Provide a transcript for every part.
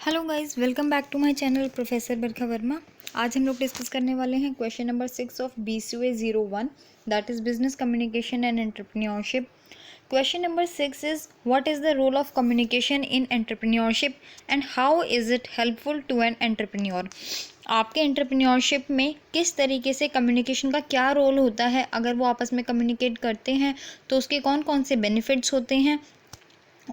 Hello guys, welcome back to my channel professor Barkha Verma. आज हम लोग डिस्कस करने वाले हैं question number 6 of BCA 01, that is business communication and entrepreneurship. Question number 6 is what is the role of communication in entrepreneurship and how is it helpful to an entrepreneur. आपके entrepreneurship में किस तरीके से communication का क्या role होता है, अगर वो आपस में कम्युनिकेट करते हैं तो उसके कौन कौन से बेनिफिट्स होते हैं,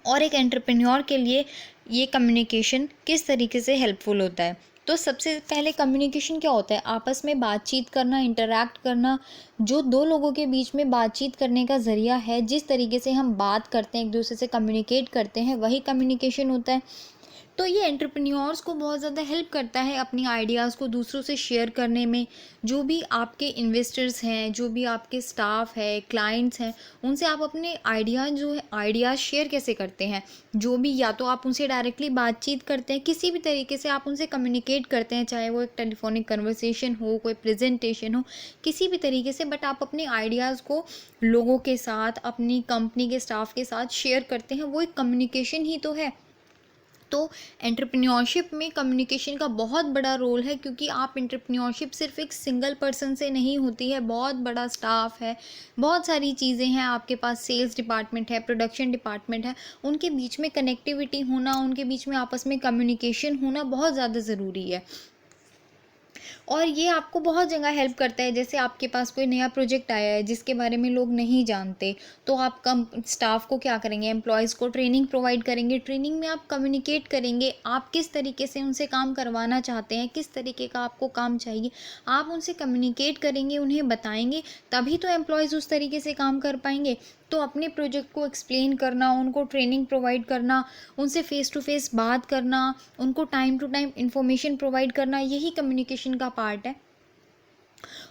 और एक एंटरप्रेन्योर के लिए ये कम्युनिकेशन किस तरीके से हेल्पफुल होता है। तो सबसे पहले कम्युनिकेशन क्या होता है? आपस में बातचीत करना, इंटरैक्ट करना। जो दो लोगों के बीच में बातचीत करने का ज़रिया है, जिस तरीके से हम बात करते हैं, एक दूसरे से कम्युनिकेट करते हैं, वही कम्युनिकेशन होता है। तो ये एंटरप्रेन्योर्स को बहुत ज़्यादा हेल्प करता है अपनी आइडियाज़ को दूसरों से शेयर करने में। जो भी आपके इन्वेस्टर्स हैं, जो भी आपके स्टाफ है, क्लाइंट्स हैं, उनसे आप अपने आइडियाज़ शेयर कैसे करते हैं। जो भी, या तो आप उनसे डायरेक्टली बातचीत करते हैं, किसी भी तरीके से आप उनसे कम्युनिकेट करते हैं, चाहे वो एक टेलीफोनिक कन्वर्सेशन हो, कोई प्रेजेंटेशन हो, किसी भी तरीके से, बट आप अपने आइडियाज़ को लोगों के साथ, अपनी कंपनी के स्टाफ के साथ शेयर करते हैं। वो एक कम्युनिकेशन ही तो है। तो एंटरप्रेन्योरशिप में कम्युनिकेशन का बहुत बड़ा रोल है, क्योंकि आप एंटरप्रेन्योरशिप सिर्फ एक सिंगल पर्सन से नहीं होती है, बहुत बड़ा स्टाफ है, बहुत सारी चीज़ें हैं आपके पास। सेल्स डिपार्टमेंट है, प्रोडक्शन डिपार्टमेंट है, उनके बीच में कनेक्टिविटी होना, उनके बीच में आपस में कम्युनिकेशन होना बहुत ज़्यादा ज़रूरी है। और ये आपको बहुत जगह हेल्प करता है। जैसे आपके पास कोई नया प्रोजेक्ट आया है जिसके बारे में लोग नहीं जानते, तो आप कम स्टाफ को क्या करेंगे, एम्प्लॉयज़ को ट्रेनिंग प्रोवाइड करेंगे। ट्रेनिंग में आप कम्युनिकेट करेंगे, आप किस तरीके से उनसे काम करवाना चाहते हैं, किस तरीके का आपको काम चाहिए, आप उनसे कम्युनिकेट करेंगे, उन्हें बताएंगे, तभी तो एम्प्लॉयज़ उस तरीके से काम कर पाएंगे। तो अपने प्रोजेक्ट को एक्सप्लेन करना, उनको ट्रेनिंग प्रोवाइड करना, उनसे फ़ेस टू फेस बात करना, उनको time to time information provide करना, यही कम्युनिकेशन का पार्ट है।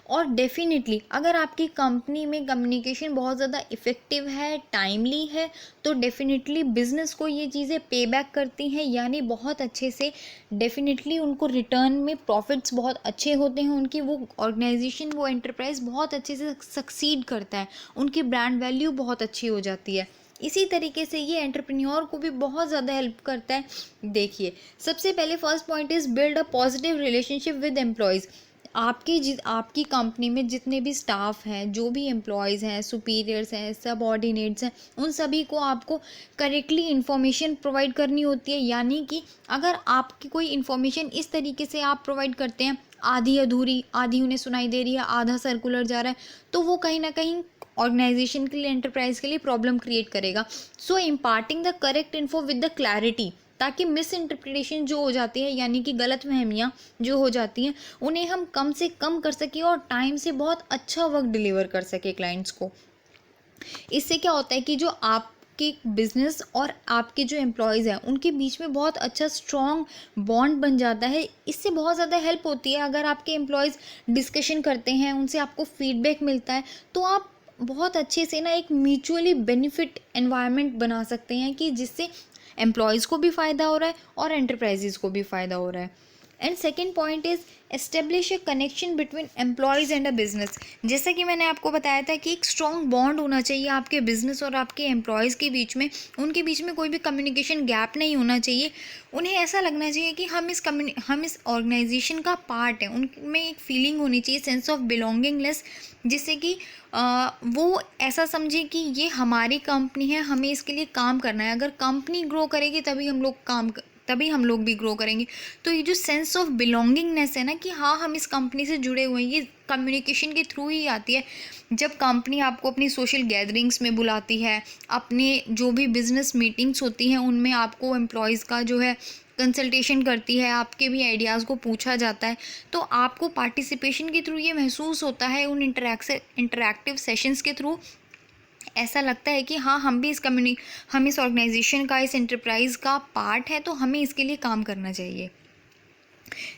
और डेफिनेटली अगर आपकी कंपनी में कम्युनिकेशन बहुत ज़्यादा इफ़ेक्टिव है, टाइमली है, तो डेफिनेटली बिज़नेस को ये चीज़ें पे बैक करती हैं, यानी बहुत अच्छे से डेफिनेटली उनको रिटर्न में प्रॉफिट्स बहुत अच्छे होते हैं। उनकी वो ऑर्गेनाइजेशन, वो एंटरप्राइज बहुत अच्छे से सक्सीड करता है, उनकी ब्रांड वैल्यू बहुत अच्छी हो जाती है। इसी तरीके से ये एंटरप्रेन्योर को भी बहुत ज़्यादा हेल्प करता है। देखिए, सबसे पहले first point is build a positive relationship with employees. आपकी कंपनी में जितने भी स्टाफ हैं, जो भी एम्प्लॉयज़ हैं, सुपीरियर्स हैं, सबऑर्डिनेट्स हैं, उन सभी को आपको करेक्टली इन्फॉर्मेशन प्रोवाइड करनी होती है। यानी कि अगर आपकी कोई इन्फॉर्मेशन इस तरीके से आप प्रोवाइड करते हैं, आधी अधूरी, आधी उन्हें सुनाई दे रही है, आधा सर्कुलर जा रहा है, तो वो कहीं ना कहीं ऑर्गेनाइजेशन के लिए, एंटरप्राइज के लिए प्रॉब्लम क्रिएट करेगा। So imparting the correct info with the clarity, ताकि मिस इंटरप्रिटेशन जो हो जाती है, यानी कि गलत फहमियाँ जो हो जाती हैं, उन्हें हम कम से कम कर सकें और टाइम से बहुत अच्छा वर्क डिलीवर कर सके क्लाइंट्स को। इससे क्या होता है कि जो आपके बिजनेस और आपके जो एम्प्लॉयज़ हैं, उनके बीच में बहुत अच्छा स्ट्रॉन्ग बॉन्ड बन जाता है। इससे बहुत ज़्यादा हेल्प होती है। अगर आपके एम्प्लॉयज़ डिस्कशन करते हैं, उनसे आपको फीडबैक मिलता है, तो आप बहुत अच्छे से ना एक म्यूचुअली बेनिफिट एनवायरनमेंट बना सकते हैं, कि जिससे एम्प्लॉयज़ को भी फ़ायदा हो रहा है और एंटरप्राइजेज़ को भी फ़ायदा हो रहा है। And second point is establish a connection between employees and a business. जैसा कि मैंने आपको बताया था कि एक स्ट्रॉन्ग बॉन्ड होना चाहिए आपके बिजनेस और आपके एम्प्लॉयज़ के बीच में। उनके बीच में कोई भी कम्युनिकेशन गैप नहीं होना चाहिए। उन्हें ऐसा लगना चाहिए कि हम इस ऑर्गेनाइजेशन का पार्ट हैं। उनमें एक फीलिंग होनी चाहिए, सेंस ऑफ बिलोंगिंगनेस, जिससे कि वो ऐसा समझे कि ये हमारी कंपनी है, हमें इसके लिए काम करना है। अगर कंपनी ग्रो करेगी तभी हम लोग भी ग्रो करेंगे। तो ये जो सेंस ऑफ बिलोंगिंगनेस है ना, कि हाँ हम इस कंपनी से जुड़े हुए हैं, ये कम्युनिकेशन के थ्रू ही आती है। जब कंपनी आपको अपनी सोशल गैदरिंग्स में बुलाती है, अपने जो भी बिजनेस मीटिंग्स होती हैं, उनमें आपको एम्प्लॉयज़ का जो है कंसल्टेशन करती है, आपके भी आइडियाज़ को पूछा जाता है, तो आपको पार्टिसिपेशन के थ्रू ये महसूस होता है, उन इंटरैक्टिव सेशंस के थ्रू ऐसा लगता है कि हाँ हम इस ऑर्गेनाइजेशन का, इस एंटरप्राइज का पार्ट है, तो हमें इसके लिए काम करना चाहिए।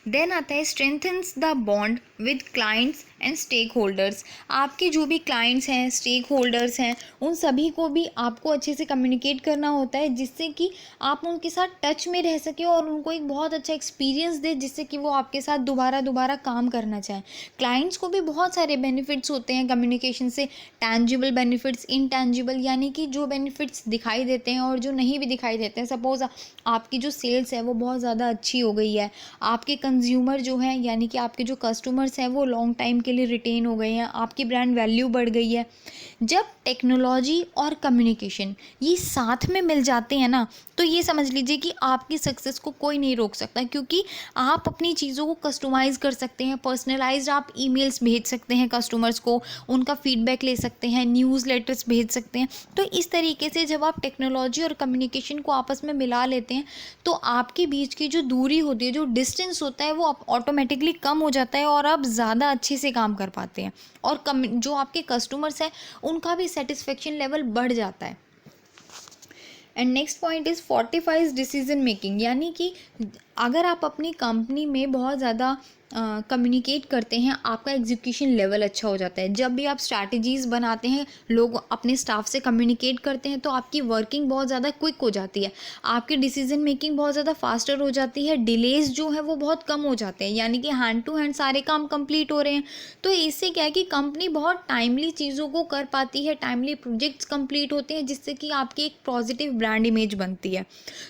देन आता है strengthens the bond with clients and stakeholders. आपके जो भी क्लाइंट्स हैं, स्टेक होल्डर्स हैं, उन सभी को भी आपको अच्छे से कम्युनिकेट करना होता है, जिससे कि आप उनके साथ टच में रह सकें और उनको एक बहुत अच्छा एक्सपीरियंस दे, जिससे कि वो आपके साथ दोबारा दोबारा काम करना चाहें। क्लाइंट्स को भी बहुत सारे बेनिफिट्स होते हैं कम्युनिकेशन से, टैंजिबल बेनिफिट्स, इनटैंजिबल, यानी कि जो बेनिफिट्स दिखाई देते हैं और जो नहीं भी दिखाई देते हैं। सपोज़ आपकी जो सेल्स है वो बहुत ज़्यादा अच्छी हो गई है, आपके कंज्यूमर जो हैं यानी कि आपके जो कस्टमर्स हैं वो लॉन्ग टाइम के लिए रिटेन हो गए हैं, आपकी ब्रांड वैल्यू बढ़ गई है। जब टेक्नोलॉजी और कम्युनिकेशन ये साथ में मिल जाते हैं ना, तो ये समझ लीजिए कि आपकी सक्सेस को कोई नहीं रोक सकता, क्योंकि आप अपनी चीज़ों को कस्टमाइज़ कर सकते हैं, पर्सनलाइज्ड आप ईमेल्स भेज सकते हैं कस्टमर्स को, उनका फीडबैक ले सकते हैं, न्यूज़ लेटर्स भेज सकते हैं। तो इस तरीके से जब आप टेक्नोलॉजी और कम्युनिकेशन को आपस में मिला लेते हैं, तो आपके बीच की जो दूरी होती है, जो डिस्टेंस होता है, वो ऑटोमेटिकली कम हो जाता है और आप ज़्यादा अच्छे से काम कर पाते हैं, और जो आपके कस्टमर्स हैं उनका भी सेटिस्फेक्शन लेवल बढ़ जाता है। And next point is fortifies decision making, यानी कि अगर आप अपनी कंपनी में बहुत ज़्यादा कम्युनिकेट करते हैं, आपका एग्जीक्यूशन लेवल अच्छा हो जाता है। जब भी आप स्ट्रैटेजीज़ बनाते हैं, लोग अपने स्टाफ से कम्युनिकेट करते हैं, तो आपकी वर्किंग बहुत ज़्यादा क्विक हो जाती है, आपकी डिसीजन मेकिंग बहुत ज़्यादा फास्टर हो जाती है, डिलेज जो है वो बहुत कम हो जाते हैं, यानी कि हैंड टू हैंड सारे काम कंप्लीट हो रहे हैं। तो इससे क्या है कि कंपनी बहुत टाइमली चीज़ों को कर पाती है, टाइमली प्रोजेक्ट्स कंप्लीट होते हैं, जिससे कि आपकी एक पॉजिटिव ब्रांड इमेज बनती है।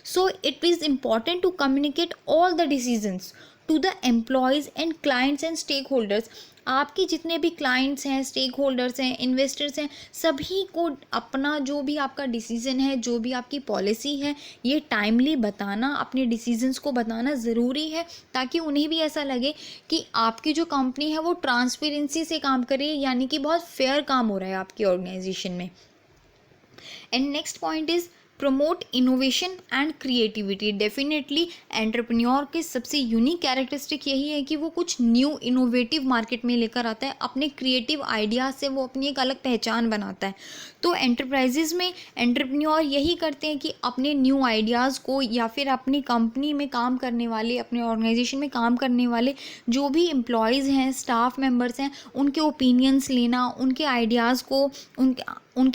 So it is important to communicate all the decisions to the employees and clients and stakeholders। आपके जितने भी क्लाइंट्स हैं, स्टेक होल्डर्स हैं, इन्वेस्टर्स हैं, सभी को अपना जो भी आपका डिसीज़न है, जो भी आपकी पॉलिसी है, ये टाइमली बताना, अपने डिसीजंस को बताना ज़रूरी है, ताकि उन्हें भी ऐसा लगे कि आपकी जो कंपनी है वो ट्रांसपेरेंसी से काम कर रही है, यानी कि बहुत फेयर काम हो रहा है आपकी ऑर्गेनाइजेशन में। And next point is promote innovation and creativity. Definitely entrepreneur के सबसे यूनिक कैरेक्टरिस्टिक यही है कि वो कुछ न्यू इनोवेटिव मार्केट में लेकर आता है, अपने क्रिएटिव आइडियाज़ से वो अपनी एक अलग पहचान बनाता है। तो एंटरप्राइजेज़ में एंटरप्रेन्योर यही करते हैं कि अपने न्यू आइडियाज़ को, या फिर अपनी कंपनी में काम करने वाले, अपने ऑर्गेनाइजेशन में काम करने वाले जो भी एम्प्लॉयज़ हैं, स्टाफ मेंबर्स हैं, उनके ओपिनियंस लेना, उनके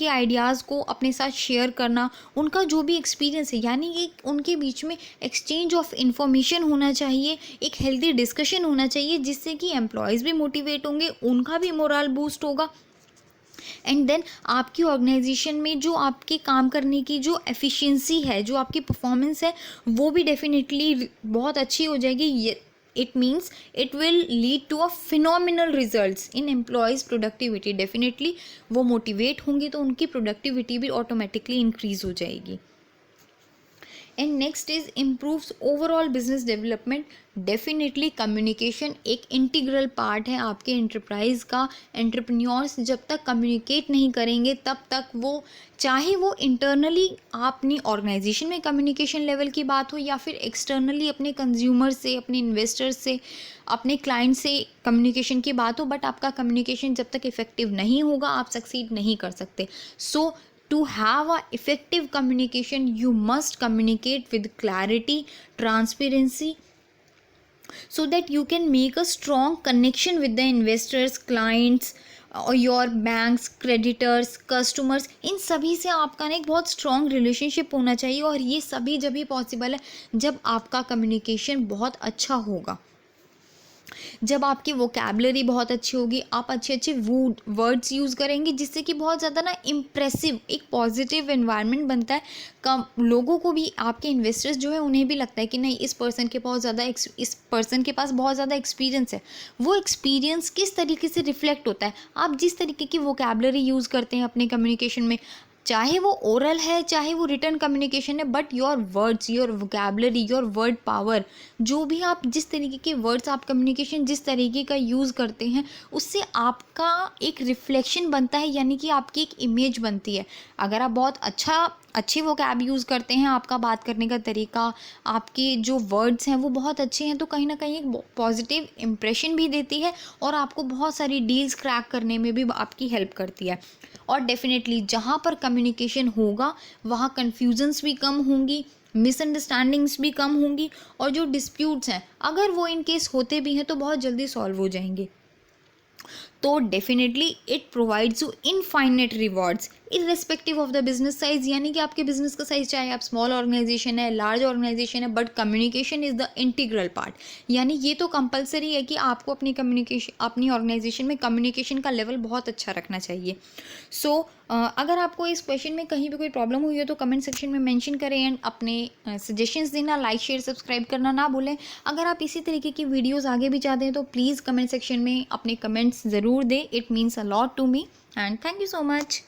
आइडियाज़ को अपने साथ शेयर करना, उनका जो भी एक्सपीरियंस है, यानी कि उनके बीच में एक्सचेंज ऑफ इंफॉर्मेशन होना चाहिए, एक हेल्दी डिस्कशन होना चाहिए, जिससे कि एम्प्लॉयज़ भी मोटिवेट होंगे, उनका भी मोरल बूस्ट होगा। एंड देन आपकी ऑर्गेनाइजेशन में जो आपके काम करने की जो एफिशिएंसी है, जो आपकी परफॉर्मेंस है, वो भी डेफिनेटली बहुत अच्छी हो जाएगी। it means it will lead to a phenomenal results in employees productivity। Definitely वो मोटिवेट होंगे तो उनकी प्रोडक्टिविटी भी ऑटोमेटिकली इंक्रीज हो जाएगी। And next is improves overall business development. Definitely communication एक इंटीग्रल पार्ट है आपके एंटरप्राइज का। एंटरप्रेन्योर्स जब तक कम्युनिकेट नहीं करेंगे, तब तक वो, चाहे वो इंटरनली अपनी ऑर्गेनाइजेशन में कम्युनिकेशन लेवल की बात हो, या फिर एक्सटर्नली अपने कंज्यूमर से, अपने इन्वेस्टर्स से, अपने क्लाइंट से कम्युनिकेशन की बात हो, बट आपका कम्युनिकेशन जब तक इफेक्टिव नहीं होगा, आप सक्सीड नहीं कर सकते। सो to have a effective communication, you must communicate with clarity, transparency, so that you can make a strong connection with the investors, clients, और योर बैंक्स, क्रेडिटर्स, कस्टमर्स, इन सभी से आपका ना एक बहुत स्ट्रॉन्ग रिलेशनशिप होना चाहिए। और ये सभी जब भी पॉसिबल है जब आपका कम्युनिकेशन बहुत अच्छा होगा, जब आपकी वोकैबलरी बहुत अच्छी होगी, आप अच्छे अच्छे वर्ड्स यूज़ करेंगे, जिससे कि बहुत ज़्यादा ना इम्प्रेसिव एक पॉजिटिव एनवायरनमेंट बनता है। कम लोगों को भी, आपके इन्वेस्टर्स जो है उन्हें भी लगता है कि नहीं, इस पर्सन के पास बहुत ज़्यादा एक्सपीरियंस है। वो एक्सपीरियंस किस तरीके से रिफ्लेक्ट होता है, आप जिस तरीके की वोकैबलरी यूज़ करते हैं अपने कम्युनिकेशन में, चाहे वो ओरल है, चाहे वो रिटर्न कम्युनिकेशन है, but your words, your vocabulary, your word power, जो भी आप, जिस तरीके के वर्ड्स आप कम्युनिकेशन जिस तरीके का यूज़ करते हैं, उससे आपका एक रिफ्लेक्शन बनता है, यानी कि आपकी एक इमेज बनती है। अगर आप बहुत अच्छे वोकैब यूज़ करते हैं, आपका बात करने का तरीका, आपके जो वर्ड्स हैं वो बहुत अच्छे हैं, तो कहीं ना कहीं एक पॉजिटिव इम्प्रेशन भी देती है और आपको बहुत सारी डील्स क्रैक करने में भी आपकी हेल्प करती है। और डेफिनेटली जहाँ पर कम्युनिकेशन होगा वहाँ कन्फ्यूजन्स भी कम होंगी, मिसअंडरस्टैंडिंग्स भी कम होंगी, और जो डिस्प्यूट्स हैं अगर वो इन केस होते भी हैं तो बहुत जल्दी सॉल्व हो जाएंगे। तो definitely it provides you infinite rewards irrespective of the business size, यानी कि आपके बिजनेस का साइज चाहे आप स्मॉल ऑर्गेनाइजेशन है, लार्ज ऑर्गेनाइजेशन है, but communication is the integral part. यानी ये तो कंपलसरी है कि आपको अपनी ऑर्गेनाइजेशन में कम्युनिकेशन का लेवल बहुत अच्छा रखना चाहिए। सो अगर आपको इस क्वेश्चन में कहीं भी कोई प्रॉब्लम हुई हो तो कमेंट सेक्शन में मेंशन करें एंड अपने सजेशंस देना, लाइक शेयर सब्सक्राइब करना ना भूलें। अगर आप इसी तरीके की वीडियोस आगे भी चाहते हैं तो प्लीज़ कमेंट सेक्शन में अपने कमेंट्स ज़रूर दें, it means a lot to me and thank you so much.